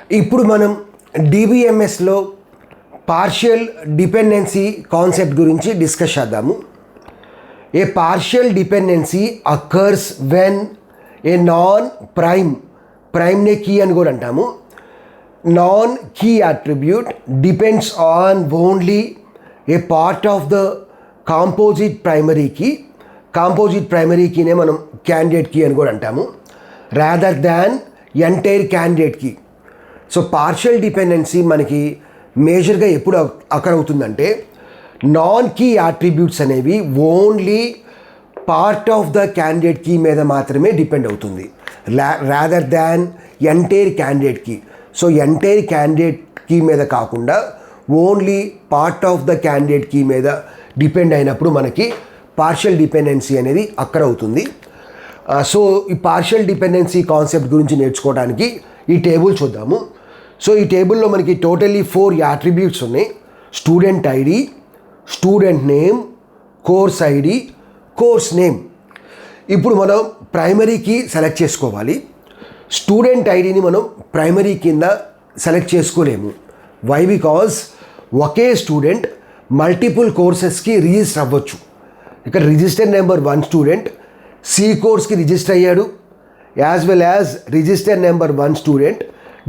ఇప్పుడు మనం డిబిఎంఎస్లో పార్షియల్ డిపెండెన్సీ కాన్సెప్ట్ గురించి డిస్కస్ చేద్దాము. A partial dependency occurs when a non ప్రైమ్నే కీ అని కూడా అంటాము. Non key attribute depends on only a part of the composite primary కీనే మనం క్యాండిడేట్ కీ అని కూడా అంటాము, rather than entire candidate key. So partial dependency మనకి మేజర్గా ఎప్పుడు అకర్ అవుతుందంటే నాన్ కీ అట్రిబ్యూట్స్ అనేవి only part of the candidate key మీద మాత్రమే డిపెండ్ అవుతుంది, rather than entire candidate key. So entire candidate key మీద కాకుండా only part of the candidate key మీద డిపెండ్ అయినప్పుడు మనకి పార్షియల్ డిపెండెన్సీ అనేది అక్కర్ అవుతుంది. సో ఈ పార్షియల్ డిపెండెన్సీ కాన్సెప్ట్ గురించి నేర్చుకోవడానికి ఈ టేబుల్ చూద్దాము. సో ఈ టేబుల్లో మనకి టోటల్లీ 4 యాట్రిబ్యూట్స్ ఉన్నాయి. Student ID, student name, course ID, course name. ఇప్పుడు మనం ప్రైమరీ కీ సెలెక్ట్ చేసుకోవాలి. స్టూడెంట్ ఐడిని మనం ప్రైమరీ కింద సెలెక్ట్ చేసుకోలేము. వై? బికాజ్ ఒకే స్టూడెంట్ మల్టిపుల్ కోర్సెస్కి రిజిస్టర్ అవ్వచ్చు. ఇక్కడ రిజిస్టర్ నెంబర్ 1 స్టూడెంట్ సి కోర్స్కి రిజిస్టర్ అయ్యాడు, as well as register number 1 student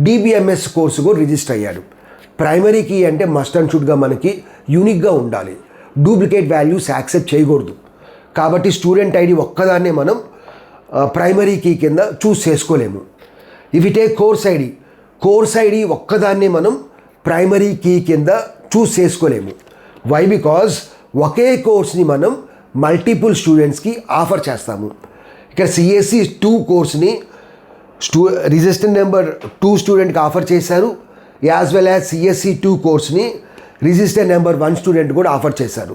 DBMS course కూడా రిజిస్టర్ అయ్యాడు. ప్రైమరీ కీ అంటే మస్ట్ అండ్ షుడ్గా మనకి యూనిక్గా ఉండాలి, డూప్లికేట్ వాల్యూస్ యాక్సెప్ట్ చేయకూడదు. కాబట్టి స్టూడెంట్ ఐడి ఒక్కదాన్నే మనం ప్రైమరీ కీ కింద చూస్ చేసుకోలేము. ఇవి టేక్ కోర్స్ ఐడి ఒక్కదాన్నే మనం ప్రైమరీ కీ కింద చూస్ చేసుకోలేము. వై? బికాజ్ ఒకే కోర్స్ని మనం మల్టిపుల్ స్టూడెంట్స్కి ఆఫర్ చేస్తాము. ఇక్కడ సిఎస్సి 2 కోర్స్ని రిజిస్టర్ నెంబర్ 2 స్టూడెంట్కి ఆఫర్ చేశారు, యాజ్ వెల్ యాజ్ సిఎస్సి 2 కోర్స్ని రిజిస్టర్ నెంబర్ 1 స్టూడెంట్ కూడా ఆఫర్ చేశారు.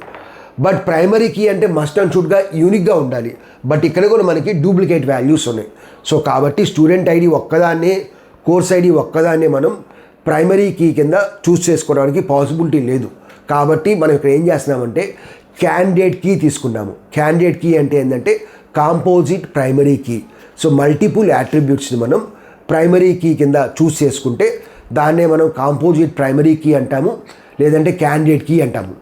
బట్ ప్రైమరీ కీ అంటే మస్ట్ అండ్ షుడ్గా యూనిక్గా ఉండాలి. బట్ ఇక్కడ కూడా మనకి డూప్లికేట్ వాల్యూస్ ఉన్నాయి. సో కాబట్టి స్టూడెంట్ ఐడి ఒక్కదాన్నే, కోర్స్ ఐడి ఒక్కదాన్నే మనం ప్రైమరీ కీ కింద చూస్ చేసుకోవడానికి పాసిబిలిటీ లేదు. కాబట్టి మనం ఇక్కడ ఏం చేస్తున్నామంటే క్యాండిడేట్ కీ తీసుకున్నాము. క్యాండిడేట్ కీ అంటే ఏంటంటే composite primary key. So multiple యాట్రిబ్యూట్స్ని మనం ప్రైమరీ కీ కింద చూస్ చేసుకుంటే దాన్నే మనం కాంపోజిట్ ప్రైమరీ కీ అంటాము, లేదంటే క్యాండిడేట్ కీ అంటాము.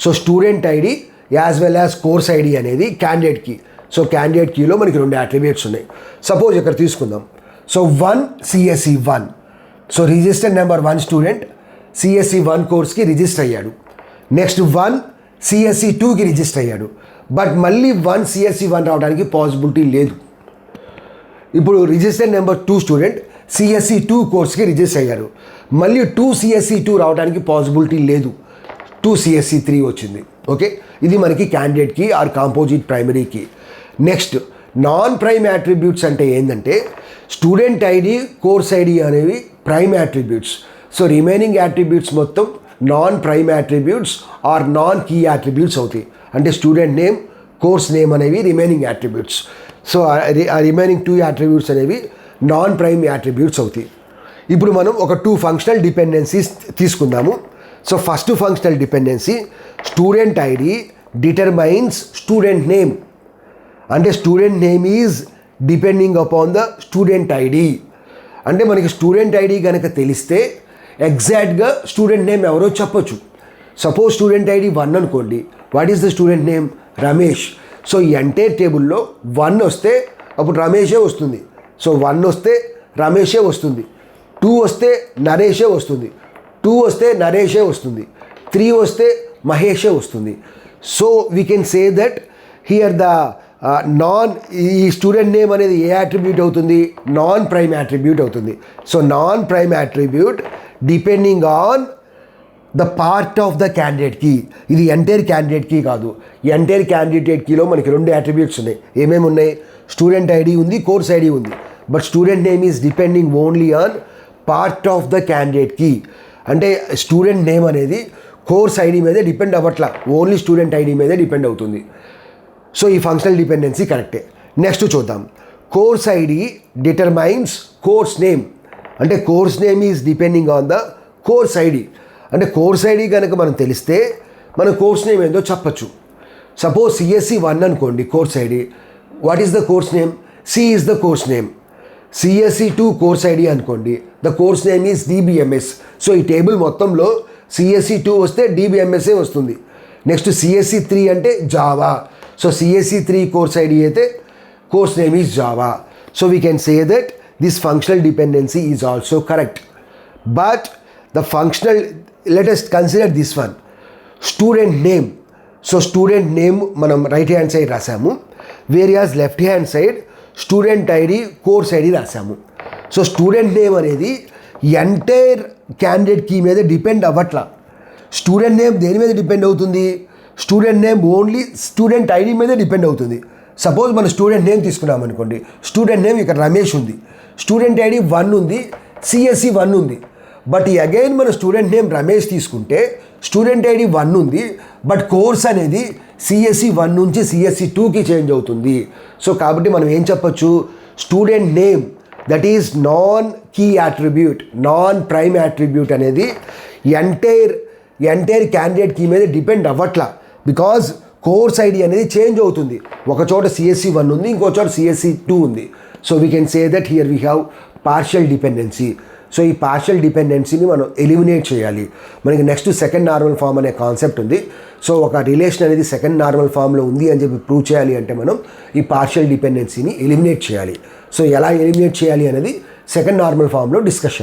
So student ID as well as course ID అనేది క్యాండిడేట్ కీ. సో క్యాండిడేట్ కీలో మనకి 2 యాట్రిబ్యూట్స్ ఉన్నాయి. సపోజ్ ఇక్కడ తీసుకుందాం. So 1 CSC 1. So register number 1 student CSC 1 కోర్స్కి రిజిస్టర్ అయ్యాడు. నెక్స్ట్ 1 సిఎస్సి 2కి రిజిస్టర్ అయ్యాడు. బట్ మళ్ళీ 1 సిఎస్సి 1 రావడానికి పాసిబిలిటీ లేదు. ఇప్పుడు రిజిస్టర్ నెంబర్ 2 స్టూడెంట్ సిఎస్సి 2 కోర్స్కి రిజిస్టర్ అయ్యారు. మళ్ళీ 2 సిఎస్సి 2 రావడానికి పాసిబిలిటీ లేదు, 2 సిఎస్సి 3 వచ్చింది. ఓకే, ఇది మనకి candidate key or composite primary key. Next non prime attributes అంటే ఏంటంటే స్టూడెంట్ ఐడి, కోర్స్ ఐడి అనేవి prime attributes. So remaining attributes మొత్తం non prime attributes or non key attributes అవుతాయి. అంటే స్టూడెంట్ నేమ్, కోర్స్ నేమ్ అనేవి remaining attributes. So ఆ remaining 2 attributes అనేవి non prime attributes అవుతాయి. ఇప్పుడు మనం ఒక 2 ఫంక్షనల్ డిపెండెన్సీస్ తీసుకుందాము. So first functional dependency student ID determines student name. అంటే student name is depending upon the student ID. అంటే మనకి స్టూడెంట్ ఐడి కనుక తెలిస్తే ఎగ్జాక్ట్గా స్టూడెంట్ నేమ్ ఎవరో చెప్పొచ్చు. సపోజ్ స్టూడెంట్ ఐడి 1 అనుకోండి, what is the student name? Ramesh. So ఈ ఎంటైర్ టేబుల్లో 1 వస్తే అప్పుడు రమేషే వస్తుంది. సో 1 వస్తే రమేషే వస్తుంది, 2 వస్తే నరేషే వస్తుంది, 2 వస్తే నరేషే వస్తుంది, 3 వస్తే మహేషే వస్తుంది. So we can say that here the ఈ స్టూడెంట్ నేమ్ అనేది ఏ యాట్రిబ్యూట్ అవుతుంది? నాన్ ప్రైమ్ యాట్రిబ్యూట్ అవుతుంది. So non prime attribute depending on the part of the candidate key. ఇది ఎంటైర్ క్యాండిడేట్ కీ కాదు. ఎంటైర్ క్యాండిడేట్ కీలో మనకి 2 యాట్రిబ్యూట్స్ ఉన్నాయి. ఏమేమి ఉన్నాయి? స్టూడెంట్ ఐడి ఉంది, కోర్స్ ఐడి ఉంది. But student name is depending only on part of the candidate key. అంటే స్టూడెంట్ నేమ్ అనేది కోర్స్ ఐడి మీదే డిపెండ్ అవ్వట్లా, ఓన్లీ స్టూడెంట్ ఐడి మీదే డిపెండ్ అవుతుంది. సో ఈ ఫంక్షనల్ డిపెండెన్సీ కరెక్టే. నెక్స్ట్ చూద్దాం. Course ID determines course name. అంటే course name is depending on the course ID. అంటే కోర్స్ ఐడి కనుక మనం తెలిస్తే మన కోర్స్ నేమ్ ఏందో చెప్పచ్చు. సపోజ్ సిఎస్సి 1 అనుకోండి course ID. What is the course name? C is the course name. CSE2 course ID అనుకోండి, the course name is DBMS. So ఈ టేబుల్ మొత్తంలో CSE2 వస్తే DBMSఏ వస్తుంది. నెక్స్ట్ CSE3 అంటే Java. So CSE3 course ID అయితే course name is Java. So we can say that this functional dependency is also correct. But the functional, let us consider this one, student name. So student name మనం right hand side రాసాము, whereas left hand side student ID course ID రాసాము. So student name అనేది entire candidate key మీద depend అవ్వట్లా. Student name దేని మీద depend అవుతుంది? Student name only student ID మీద డిపెండ్ అవుతుంది. సపోజ్ మనం స్టూడెంట్ నేమ్ తీసుకున్నాం అనుకోండి, స్టూడెంట్ నేమ్ ఇక్కడ రమేష్ ఉంది, స్టూడెంట్ ఐడి 1 ఉంది, CSE 1 ఉంది. బట్ అగైన్ మన స్టూడెంట్ నేమ్ రమేష్ తీసుకుంటే స్టూడెంట్ ఐడి 1 ఉంది, బట్ కోర్స్ అనేది CSE 1 నుంచి CSE 2కి చేంజ్ అవుతుంది. సో కాబట్టి మనం ఏం చెప్పొచ్చు, student name that is non key attribute, non prime attribute అనేది ఎంటైర్ క్యాండిడేట్ కీ మీద డిపెండ్ అవ్వట్లా. బికాజ్ కోర్స్ ఐడి అనేది చేంజ్ అవుతుంది. ఒక చోట CSE 1 ఉంది, ఇంకో చోట CSE 2 ఉంది. So we can say that here we have partial dependency. So ఈ పార్షియల్ డిపెండెన్సీని మనం ఎలిమినేట్ చేయాలి. మనకి నెక్స్ట్ సెకండ్ నార్మల్ ఫామ్ అనే కాన్సెప్ట్ ఉంది. సో ఒక రిలేషన్ అనేది సెకండ్ నార్మల్ ఫామ్లో ఉంది అని చెప్పి ప్రూవ్ చేయాలి అంటే మనం ఈ పార్షియల్ డిపెండెన్సీని ఎలిమినేట్ చేయాలి. సో ఎలా ఎలిమినేట్ చేయాలి అనేది సెకండ్ నార్మల్ ఫామ్లో డిస్కషన్.